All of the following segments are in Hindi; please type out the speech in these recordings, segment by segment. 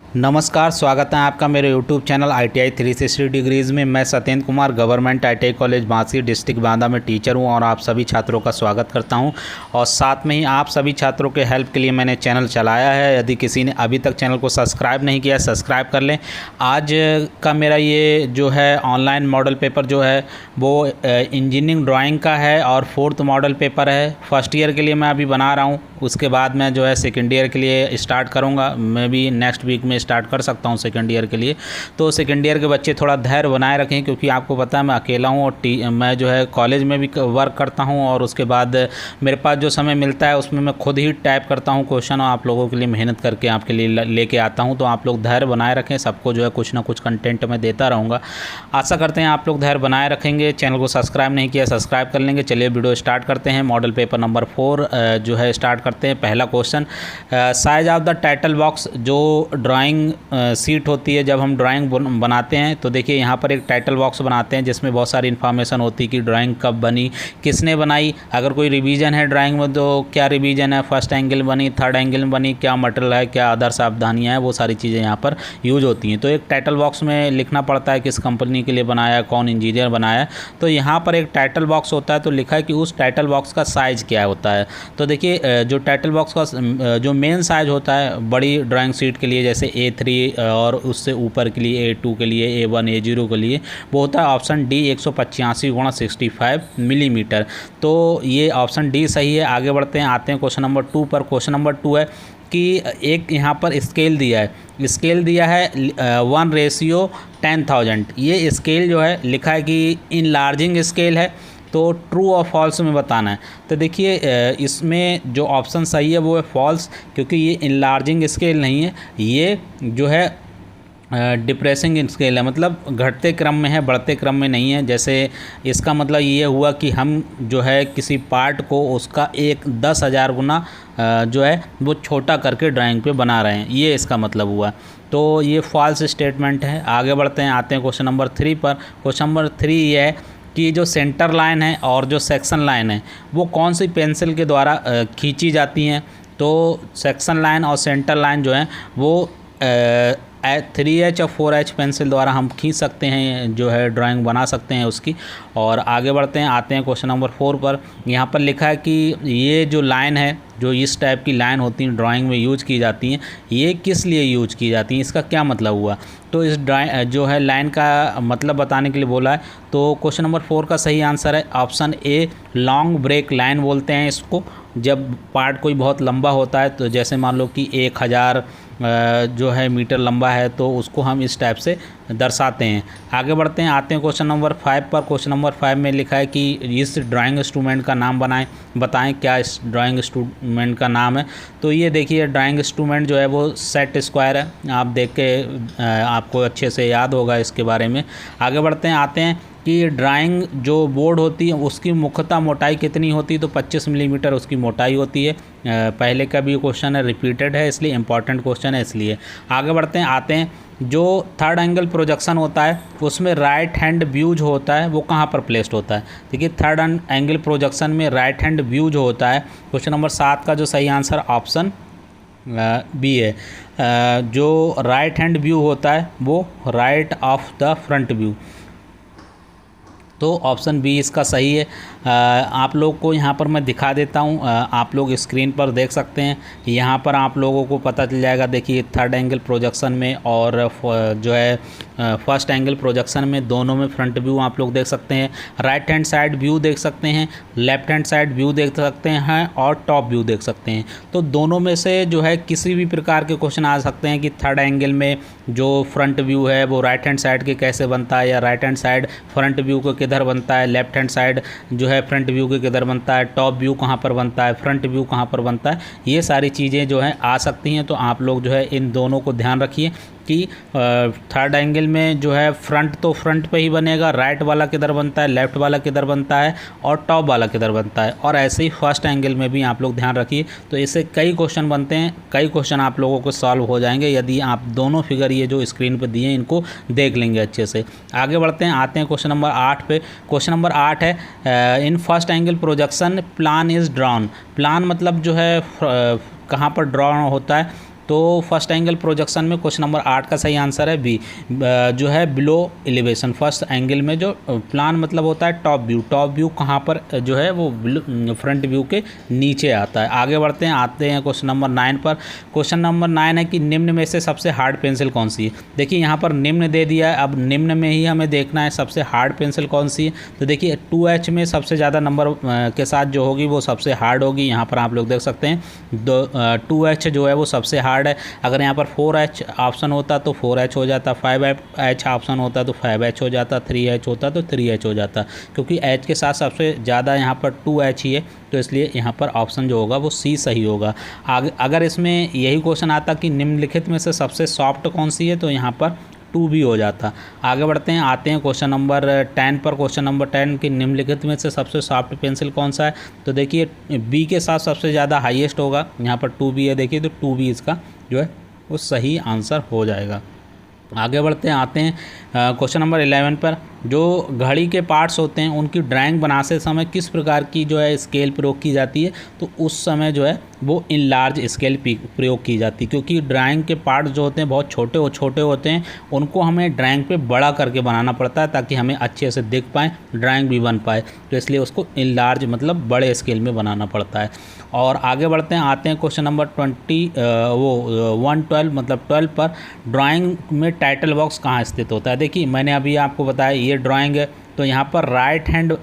नमस्कार, स्वागत है आपका मेरे YouTube चैनल ITI 360 डिग्रीज़ में। मैं Satyendra Kumar government ITI college Bansi district Banda में टीचर हूं और आप सभी छात्रों का स्वागत करता हूं। और साथ में ही आप सभी छात्रों के हेल्प के लिए मैंने चैनल चलाया है। यदि किसी ने अभी तक चैनल को सब्सक्राइब नहीं किया, सब्सक्राइब कर लें। आज का मेरा ये जो है ऑनलाइन मॉडल पेपर जो है वो इंजीनियरिंग ड्राइंग का है और 4th मॉडल पेपर है। फर्स्ट ईयर के लिए मैं अभी बना रहा हूँ, उसके बाद मैं जो है सेकेंड ईयर के लिए स्टार्ट करूँगा। मैं भी नेक्स्ट वीक में स्टार्ट कर सकता हूं सेकंड ईयर के लिए। तो सेकंड ईयर के बच्चे थोड़ा धैर्य बनाए रखें, क्योंकि आपको पता है मैं अकेला हूं और मैं जो है कॉलेज में भी वर्क करता हूं और उसके बाद मेरे पास जो समय मिलता है उसमें मैं खुद ही टाइप करता हूं क्वेश्चन और आप लोगों के लिए मेहनत करके आपके लिए लेके आता हूं। तो आप लोग धैर्य बनाए रखें, सबको जो है कुछ ना कुछ कंटेंट मैं देता रहूँगा। आशा करते हैं आप लोग धैर्य बनाए रखेंगे। चैनल को सब्सक्राइब नहीं किया, सब्सक्राइब कर लेंगे। चलिए वीडियो स्टार्ट करते हैं। मॉडल पेपर नंबर 4 जो है स्टार्ट करते हैं। पहला question, size of the title box. जो ड्राइंग सीट होती है जब हम ड्राइंग बनाते हैं तो देखिए यहाँ पर एक टाइटल बॉक्स बनाते हैं जिसमें बहुत सारी इन्फॉर्मेशन होती है कि ड्राइंग कब बनी, किसने बनाई, अगर कोई रिवीजन है ड्राइंग में तो क्या रिवीजन है, फर्स्ट एंगल बनी, थर्ड एंगल बनी, क्या मटेरियल है, क्या अदर सावधानियाँ हैं, वो सारी चीज़ें यहाँ पर यूज होती हैं। तो एक टाइटल बॉक्स में लिखना पड़ता है किस कंपनी के लिए बनाया है, कौन इंजीनियर बनाया है। तो यहाँ पर एक टाइटल बॉक्स होता है तो लिखा है कि उस टाइटल बॉक्स का साइज़ क्या होता है। तो देखिए जो टाइटल बॉक्स का जो मेन साइज़ होता है बड़ी ड्राइंग शीट के लिए, जैसे A3 और उससे ऊपर के लिए A2 के लिए, A1 A0 के लिए, वो होता है ऑप्शन डी 185x65 मिलीमीटर। तो ये ऑप्शन डी सही है। आगे बढ़ते हैं, आते हैं क्वेश्चन नंबर 2 पर। क्वेश्चन नंबर 2 है कि एक यहाँ पर स्केल दिया है, स्केल दिया है 1:10,000। ये स्केल जो है लिखा है कि इनलार्जिंग स्केल है, तो ट्रू और फॉल्स में बताना है। तो देखिए इसमें जो ऑप्शन सही है वो है फॉल्स, क्योंकि ये इनलार्जिंग स्केल नहीं है, ये जो है डिप्रेसिंग स्केल है, मतलब घटते क्रम में है, बढ़ते क्रम में नहीं है। जैसे इसका मतलब ये हुआ कि हम जो है किसी पार्ट को उसका 10,000 गुना जो है वो छोटा करके ड्राइंग पे बना रहे हैं, ये इसका मतलब हुआ। तो ये फॉल्स स्टेटमेंट है। आगे बढ़ते हैं, आते हैं क्वेश्चन नंबर 3 पर। क्वेश्चन नंबर 3 ये है कि जो सेंटर लाइन है और जो सेक्शन लाइन है वो कौन सी पेंसिल के द्वारा खींची जाती हैं। तो सेक्शन लाइन और सेंटर लाइन जो है वो 3H और 4H पेंसिल द्वारा हम खींच सकते हैं, जो है ड्राइंग बना सकते हैं उसकी। और आगे बढ़ते हैं, आते हैं क्वेश्चन नंबर 4 पर। यहाँ पर लिखा है कि ये जो लाइन है, जो इस टाइप की लाइन होती हैं ड्राइंग में यूज की जाती हैं, ये किस लिए यूज की जाती हैं, इसका क्या मतलब हुआ। तो इस जो है लाइन का मतलब बताने के लिए बोला है। तो क्वेश्चन नंबर 4 का सही आंसर है option A, long break line बोलते हैं इसको। जब पार्ट कोई बहुत लंबा होता है, तो जैसे मान लो कि 1000 जो है मीटर लंबा है, तो उसको हम इस टाइप से दर्शाते हैं। आगे बढ़ते हैं, आते हैं क्वेश्चन नंबर 5 पर। क्वेश्चन नंबर 5 में लिखा है कि इस ड्राइंग इंस्ट्रूमेंट का नाम बताएं क्या इस ड्राइंग इंस्ट्रूमेंट का नाम है। तो ये देखिए ड्राइंग इंस्ट्रूमेंट जो है वो सेट स्क्वायर है, आप देख के आपको अच्छे से याद होगा इसके बारे में। आगे बढ़ते हैं, आते हैं कि ड्राइंग जो बोर्ड होती है उसकी मुख्यतः मोटाई कितनी होती है। तो 25 मिलीमीटर उसकी मोटाई होती है। पहले का भी क्वेश्चन है, रिपीटेड है, इसलिए इंपॉर्टेंट क्वेश्चन है इसलिए। आगे बढ़ते हैं, आते हैं जो थर्ड एंगल प्रोजेक्शन होता है उसमें राइट हैंड व्यू जो होता है वो कहाँ पर प्लेस्ड होता है। देखिए थर्ड एंगल प्रोजेक्शन में राइट हैंड व्यू जो होता है, क्वेश्चन नंबर 7 का जो सही आंसर ऑप्शन बी है। जो राइट हैंड व्यू होता है वो right of the front view, तो ऑप्शन बी इसका सही है। आप लोग को यहाँ पर मैं दिखा देता हूँ, आप लोग स्क्रीन पर देख सकते हैं। यहाँ पर आप लोगों को पता चल जाएगा। देखिए थर्ड एंगल प्रोजेक्शन में और जो है फर्स्ट एंगल प्रोजेक्शन में, दोनों में फ्रंट व्यू आप लोग देख सकते हैं, राइट हैंड साइड व्यू देख सकते हैं, लेफ्ट हैंड साइड व्यू देख सकते हैं और टॉप व्यू देख सकते हैं। तो दोनों में से जो है किसी भी प्रकार के क्वेश्चन आ सकते हैं कि थर्ड एंगल में जो फ्रंट व्यू है वो राइट हैंड साइड के कैसे बनता है, या right hand side front view को किधर बनता है, लेफ्ट हैंड साइड जो है फ्रंट व्यू के किधर बनता है, टॉप व्यू कहाँ पर बनता है, फ्रंट व्यू कहाँ पर बनता है। ये सारी चीज़ें जो है आ सकती हैं। तो आप लोग जो है इन दोनों को ध्यान रखिए कि थर्ड एंगल में जो है फ्रंट तो फ्रंट पे ही बनेगा, राइट वाला किधर बनता है, लेफ्ट वाला किधर बनता है और टॉप वाला किधर बनता है। और ऐसे ही फर्स्ट एंगल में भी आप लोग ध्यान रखिए। तो इससे कई क्वेश्चन बनते हैं, कई क्वेश्चन आप लोगों को सॉल्व हो जाएंगे यदि आप दोनों फिगर ये जो स्क्रीन पर दिए हैं इनको देख लेंगे अच्छे से। आगे बढ़ते हैं, आते हैं क्वेश्चन नंबर 8 पे। क्वेश्चन नंबर 8 है in first angle projection plan is drawn. Plan मतलब जो है कहाँ पर ड्रॉ होता है, तो फर्स्ट एंगल प्रोजेक्शन में क्वेश्चन नंबर 8 का सही आंसर है बी, जो है बिलो एलिवेशन। फर्स्ट एंगल में जो प्लान मतलब होता है टॉप व्यू, टॉप व्यू कहाँ पर जो है वो फ्रंट व्यू के नीचे आता है। आगे बढ़ते हैं, आते हैं क्वेश्चन नंबर 9 पर। क्वेश्चन नंबर 9 है कि निम्न में से सबसे हार्ड पेंसिल कौन सी है। देखिए यहाँ पर निम्न दे दिया है, अब निम्न में ही हमें देखना है सबसे हार्ड पेंसिल कौन सी है। तो देखिए 2H में सबसे ज़्यादा नंबर के साथ जो होगी वो सबसे हार्ड होगी। यहाँ पर आप लोग देख सकते हैं 2H जो है वो सबसे हार्ड है। अगर यहाँ पर 4H ऑप्शन होता तो 4H हो जाता, 5H ऑप्शन होता तो 5H हो जाता, 3H होता तो 3H हो जाता, क्योंकि H के साथ सबसे ज़्यादा यहाँ पर 2H ही है, तो इसलिए यहाँ पर ऑप्शन जो होगा वो सी सही होगा। आगे अगर इसमें यही क्वेश्चन आता कि निम्नलिखित में से सबसे सॉफ्ट कौन सी है, तो यहाँ पर 2 भी हो जाता। आगे बढ़ते हैं, आते हैं क्वेश्चन नंबर 10 पर। क्वेश्चन नंबर 10 की निम्नलिखित में से सबसे सॉफ्ट पेंसिल कौन सा है। तो देखिए बी के साथ सबसे ज़्यादा हाईएस्ट होगा, यहाँ पर 2 भी है, देखिए तो 2 भी इसका जो है वो सही आंसर हो जाएगा। आगे बढ़ते हैं, आते हैं क्वेश्चन नंबर 11 पर। जो घड़ी के पार्ट्स होते हैं उनकी ड्राइंग बनाते समय किस प्रकार की जो है स्केल प्रयोग की जाती है। तो उस समय जो है वो इन लार्ज स्केल प्रयोग की जाती है, क्योंकि ड्राइंग के पार्ट्स जो होते हैं बहुत छोटे होते हैं, उनको हमें ड्राइंग पे बड़ा करके बनाना पड़ता है ताकि हमें अच्छे से दिख पाए, ड्राइंग भी बन पाए, तो इसलिए उसको इन लार्ज मतलब बड़े स्केल में बनाना पड़ता है। और आगे बढ़ते हैं, आते हैं क्वेश्चन नंबर 112 मतलब 12 पर। ड्राइंग में टाइटल बॉक्स कहाँ स्थित होता है। देखिए मैंने अभी आपको बताया ये ड्राइंग है, तो यहाँ पर राइट हैंड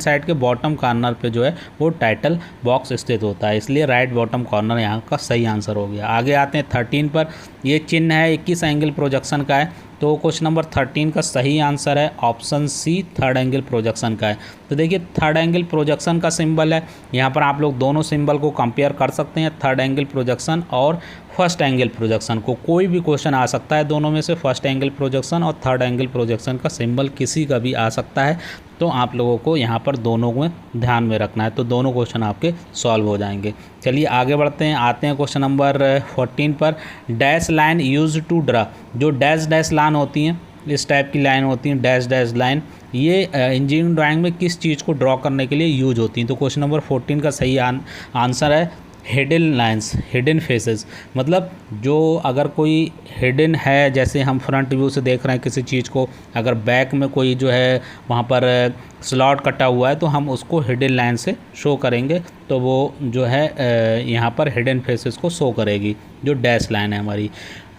साइड के बॉटम कॉर्नर पे जो है वो टाइटल बॉक्स स्थित होता है, इसलिए राइट बॉटम कॉर्नर यहाँ का सही आंसर हो गया। आगे आते हैं 13 पर। ये चिन्ह है 21 एंगल प्रोजेक्शन का है, तो क्वेश्चन नंबर 13 का सही आंसर है option C, third angle projection का है। तो देखिए थर्ड एंगल प्रोजेक्शन का सिंबल है, यहाँ पर आप लोग दोनों सिंबल को कंपेयर कर सकते हैं, थर्ड एंगल प्रोजेक्शन और फर्स्ट एंगल प्रोजेक्शन को। कोई भी क्वेश्चन आ सकता है दोनों में से, फर्स्ट एंगल प्रोजेक्शन और थर्ड एंगल प्रोजेक्शन का सिंबल किसी का भी आ सकता है, तो आप लोगों को यहाँ पर दोनों में ध्यान में रखना है, तो दोनों क्वेश्चन आपके सॉल्व हो जाएंगे। चलिए आगे बढ़ते हैं, आते हैं क्वेश्चन नंबर 14 पर। Dash line use to draw. जो डैश लाइन होती हैं, इस टाइप की लाइन होती हैं डैश लाइन, ये इंजीनियरिंग ड्राइंग में किस चीज़ को ड्रॉ करने के लिए यूज होती हैं। तो क्वेश्चन नंबर 14 का सही आंसर है हिडन लाइंस, हिडन फेसेस। मतलब जो अगर कोई हिडन है, जैसे हम फ्रंट व्यू से देख रहे हैं किसी चीज़ को, अगर बैक में कोई जो है वहाँ पर स्लॉट कटा हुआ है तो हम उसको हिडन लाइन से शो करेंगे, तो वो जो है यहाँ पर हिडन फेसेस को शो करेगी, जो डैश लाइन है हमारी।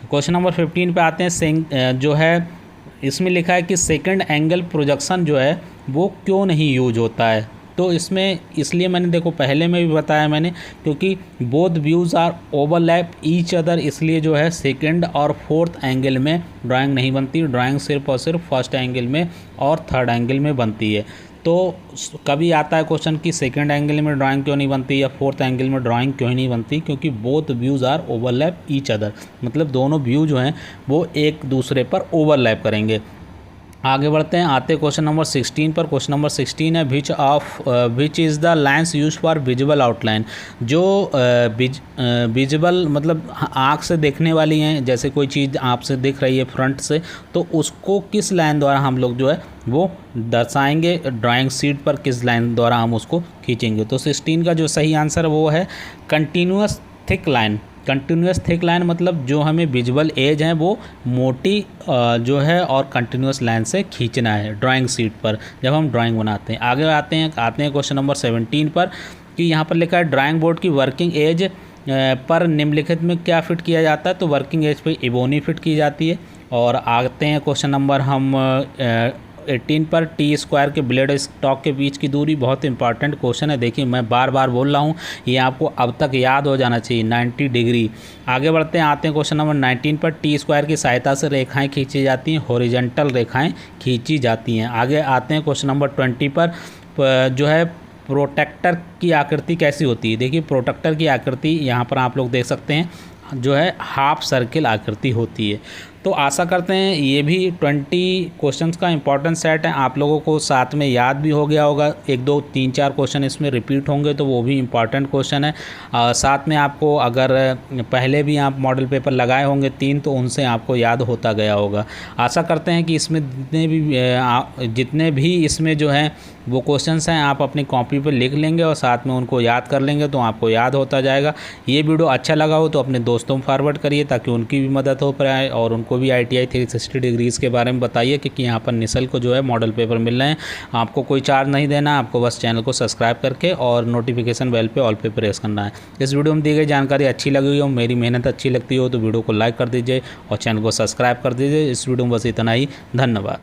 क्वेश्चन नंबर 15 पे आते हैं। जो है इसमें लिखा है कि सेकंड एंगल प्रोजेक्शन जो है वो क्यों नहीं यूज होता है। तो इसमें इसलिए मैंने देखो पहले में भी बताया मैंने, क्योंकि both views are overlap each other, इसलिए जो है सेकंड और फोर्थ एंगल में ड्राइंग नहीं बनती, ड्राइंग सिर्फ और सिर्फ फर्स्ट एंगल में और थर्ड एंगल में बनती है। तो कभी आता है क्वेश्चन कि सेकंड एंगल में ड्राइंग क्यों नहीं बनती या फोर्थ एंगल में ड्राइंग क्यों नहीं बनती, क्योंकि both views are overlap each other, मतलब दोनों व्यू जो हैं वो एक दूसरे पर ओवरलैप करेंगे। आगे बढ़ते हैं, आते क्वेश्चन नंबर 16 पर। क्वेश्चन नंबर 16 है which is the lines use for visual outline. जो विजुअल मतलब आँख से देखने वाली हैं, जैसे कोई चीज़ आपसे दिख रही है फ्रंट से, तो उसको किस लाइन द्वारा हम लोग जो है वो दर्शाएंगे, ड्राइंग शीट पर किस लाइन द्वारा हम उसको खींचेंगे। तो 16 का जो सही आंसर वो है continuous thick line. Continuous thick line मतलब जो हमें विजुअल एज है वो मोटी जो है और कंटिन्यूस लाइन से खींचना है ड्राइंग शीट पर जब हम ड्राइंग बनाते हैं। आगे आते हैं क्वेश्चन नंबर 17 पर, कि यहाँ पर लिखा है ड्राइंग बोर्ड की वर्किंग एज पर निम्नलिखित में क्या फिट किया जाता है। तो वर्किंग एज पे इबोनी फिट की जाती है। और आते हैं क्वेश्चन नंबर हम 18 पर। टी स्क्वायर के ब्लेड स्टॉक के बीच की दूरी बहुत इंपॉर्टेंट क्वेश्चन है। देखिए मैं बार बार बोल रहा हूँ, ये आपको अब तक याद हो जाना चाहिए, 90 डिग्री। आगे बढ़ते हैं, आते हैं क्वेश्चन नंबर 19 पर। टी स्क्वायर की सहायता से रेखाएं खींची जाती हैं, हॉरिजॉन्टल रेखाएं खींची जाती हैं। आगे आते हैं क्वेश्चन नंबर 20 पर, जो है प्रोटेक्टर की आकृति कैसी होती है। देखिए प्रोटेक्टर की आकृति यहाँ पर आप लोग देख सकते हैं, जो है हाफ सर्किल आकृति होती है। तो आशा करते हैं ये भी 20 क्वेश्चंस का इंपॉर्टेंट सेट है, आप लोगों को साथ में याद भी हो गया होगा। 1 2 3 4 क्वेश्चन इसमें रिपीट होंगे तो वो भी इंपॉर्टेंट क्वेश्चन है। साथ में आपको अगर पहले भी आप मॉडल पेपर लगाए होंगे 3 तो उनसे आपको याद होता गया होगा। आशा करते हैं कि इसमें जितने भी इसमें जो है वो क्वेश्चंस हैं आप अपनी कॉपी पर लिख लेंगे और साथ में उनको याद कर लेंगे तो आपको याद होता जाएगा। ये वीडियो अच्छा लगा हो तो अपने दोस्तों में फॉरवर्ड करिए ताकि उनकी भी मदद हो पाए और उनको भी ITI 360 डिग्रीज़ के बारे में बताइए कि यहाँ पर निशल को जो है मॉडल पेपर मिल रहे हैं। आपको कोई चार्ज नहीं देना, आपको बस चैनल को सब्सक्राइब करके और नोटिफिकेशन बेल पे ऑल पे प्रेस करना है। इस वीडियो में दी गई जानकारी अच्छी लगी हो, मेरी मेहनत अच्छी लगती हो तो वीडियो को लाइक कर दीजिए और चैनल को सब्सक्राइब कर दीजिए। इस वीडियो में बस इतना ही, धन्यवाद।